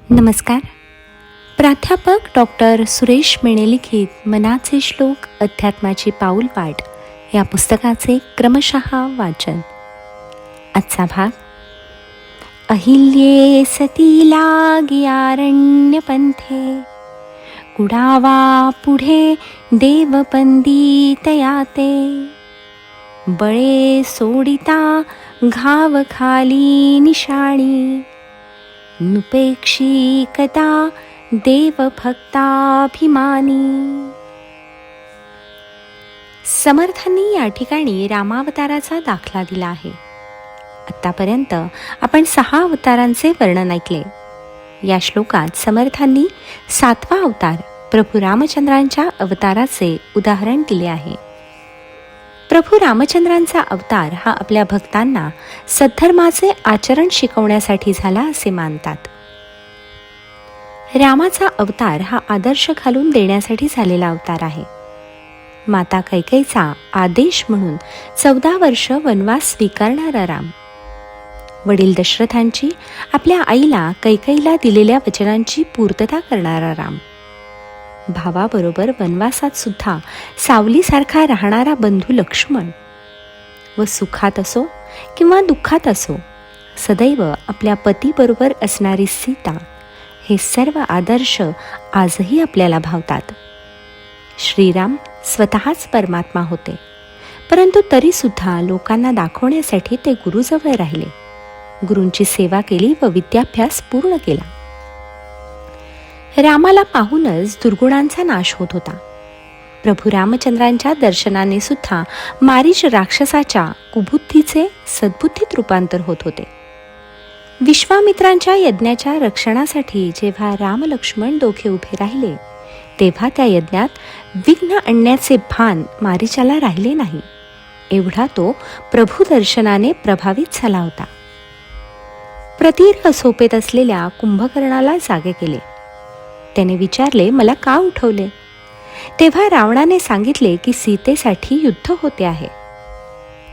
नमस्कार. प्राध्यापक डॉक्टर सुरेश मेणे लिखित मनाचे श्लोक अध्यात्माची पाऊलवाट या पुस्तकाचे क्रमशः वाचन. आजचा भाग. अहिल्ये सती लागियारण्य पंथे, कुडावा पुढे देवपंडितया ते, बळे सोडिता घाव खाली निशाणी, नुपेक्षिकता देवभक्ताभिमानी. समर्थांनी या ठिकाणी रामावताराचा दाखला दिला आहे. आतापर्यंत आपण 6 अवतारांचे वर्णन ऐकले. या श्लोकात समर्थांनी 7वा अवतार प्रभू रामचंद्रांच्या अवताराचे उदाहरण दिले आहे. प्रभू रामचंद्रांचा अवतार हा आपल्या भक्तांना सद्धर्माचे आचरण शिकवण्यासाठी झाला असे मानतात. रामाचा अवतार हा आदर्श घालून देण्यासाठी झालेला अवतार आहे. माता कैकेयीचा आदेश म्हणून 14 वर्ष वनवास स्वीकारणारा राम, वडील दशरथांची आपल्या आईला कैकेयीला दिलेल्या वचनांची पूर्तता करणारा राम, भावाबरोबर वनवासात सुद्धा सावलीसारखा राहणारा बंधू लक्ष्मण, व सुखात असो किंवा दुःखात असो सदैव आपल्या पतीबरोबर असणारी सीता, हे सर्व आदर्श आजही आपल्याला भावतात. श्रीराम स्वतःच परमात्मा होते, परंतु तरीसुद्धा लोकांना दाखवण्यासाठी ते गुरुजवळ राहिले, गुरूंची सेवा केली व विद्याभ्यास पूर्ण केला. रामाला पाहूनच दुर्गुणांचा नाश होत होता. प्रभू रामचंद्रांच्या दर्शनाने सुद्धा मारीच राक्षसाच्या कुबुद्धीचे सद्बुद्धीत रूपांतर होत होते. विश्वामित्रांच्या यज्ञाच्या रक्षणासाठी जेव्हा राम लक्ष्मण दोघे उभे राहिले, तेव्हा त्या यज्ञात विघ्न आणण्याचे भान मारीचाला राहिले नाही, एवढा तो प्रभू दर्शनाने प्रभावित झाला होता. प्रदीर्घ झोपेत असलेल्या कुंभकर्णाला जागे केले. त्याने विचारले, मला का उठवले? तेव्हा रावणाने सांगितले की सीतेसाठी युद्ध होते आहे.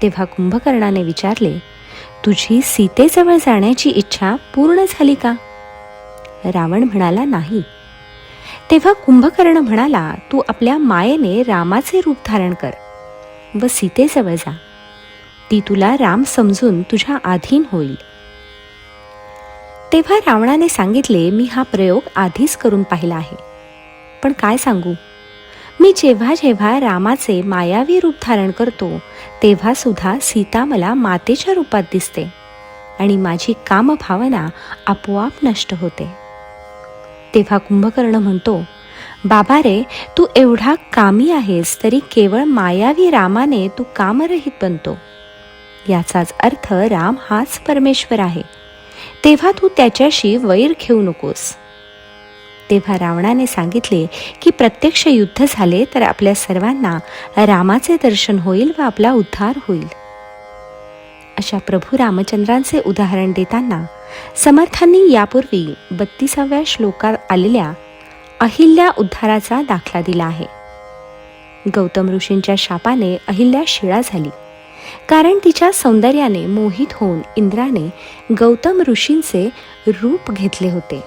तेव्हा कुंभकर्णाने विचारले, तुझी सीतेजवळ जाण्याची इच्छा पूर्ण झाली का? रावण म्हणाला, नाही. तेव्हा कुंभकर्ण म्हणाला, तू आपल्या मायेने रामाचे रूप धारण कर व सीतेजवळ जा. ती तुला राम समजून तुझ्या अधीन होईल. तेव्हा रावणाने सांगितले, मी हा प्रयोग आधीच करून पाहिला आहे, पण काय सांगू, मी जेव्हा जेव्हा रामाचे मायावी रूप धारण करतो तेव्हा सुद्धा सीता मला मातेच्या रूपात दिसते आणि माझी कामभावना आपोआप नष्ट होते. तेव्हा कुंभकर्ण म्हणतो, बाबा रे, तू एवढा कामी आहेस तरी केवळ मायावी रामाने तू कामरहित बनतो. याचाच अर्थ राम हाच परमेश्वर आहे, तेव्हा तू त्याच्याशी वैर घेऊ नकोस. तेव्हा रावणाने सांगितले की प्रत्यक्ष युद्ध झाले तर आपल्या सर्वांना रामाचे दर्शन होईल व आपला उद्धार होईल. अशा प्रभू रामचंद्रांचे उदाहरण देताना समर्थांनी यापूर्वी 32व्या श्लोकात आलेल्या अहिल्या उद्धाराचा दाखला दिला आहे. गौतम ऋषींच्या शापाने अहिल्या शिळा झाली, कारण तिच्या सौंदर्याने मोहित होऊन इंद्राने गौतम ऋषींचे रूप घेतले होते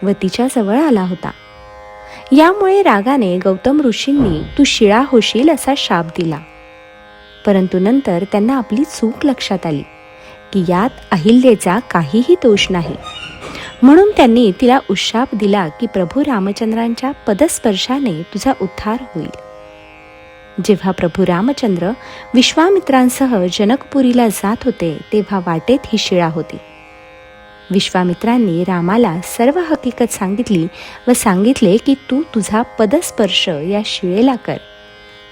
व तिच्या जवळ आला होता. यामुळे रागाने गौतम ऋषींनी तू शिळा होशील असा शाप दिला. परंतु नंतर त्यांना आपली चूक लक्षात आली की यात अहिल्याचा काहीही दोष नाही, म्हणून त्यांनी तिला उशाप दिला की प्रभू रामचंद्रांच्या पदस्पर्शाने तुझा उद्धार होईल. जेव्हा प्रभू रामचंद्र विश्वामित्रांसह जनकपुरीला जात होते तेव्हा वाटेत ही शिळा होती. विश्वामित्रांनी रामाला सर्व हकीकत सांगितली व सांगितले की तू तुझा पदस्पर्श या शिळेला कर,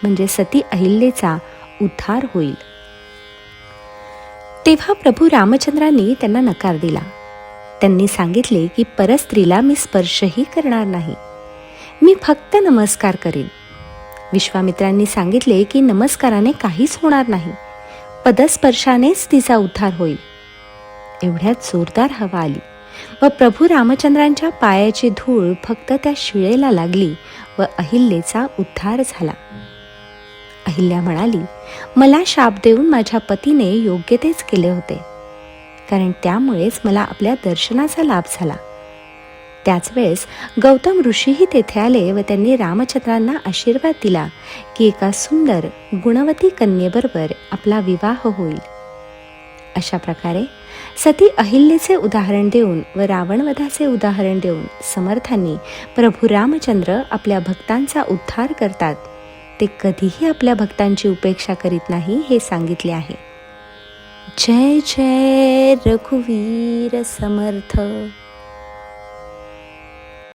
म्हणजे सती अहिल्याचा उद्धार होईल. तेव्हा प्रभू रामचंद्रांनी त्यांना नकार दिला. त्यांनी सांगितले की परस्त्रीला मी स्पर्शही करणार नाही, मी फक्त नमस्कार करीन. विश्वामित्रांनी सांगितले की नमस्काराने काहीच होणार नाही, पदस्पर्शानेच तिचा उद्धार होईल. एवढ्यात जोरदार हवा आली व प्रभू रामचंद्रांच्या पायाची धूळ फक्त त्या शिळेला लागली व अहिल्याचा उद्धार झाला. अहिल्या म्हणाली, मला शाप देऊन माझ्या पतीने योग्य तेच केले होते, कारण त्यामुळेच मला आपल्या दर्शनाचा लाभ झाला. त्याच वेळेस गौतम ऋषीही तेथे आले व त्यांनी रामचंद्रांना आशीर्वाद दिला की एका सुंदर गुणवती कन्येबरोबर आपला विवाह होईल. अशा प्रकारे सती अहिल्याचे उदाहरण देऊन व रावणवधाचे उदाहरण देऊन समर्थांनी प्रभू रामचंद्र आपल्या भक्तांचा उद्धार करतात, ते कधीही आपल्या भक्तांची उपेक्षा करीत नाही हे सांगितले आहे. जय जय रघुवीर समर्थ.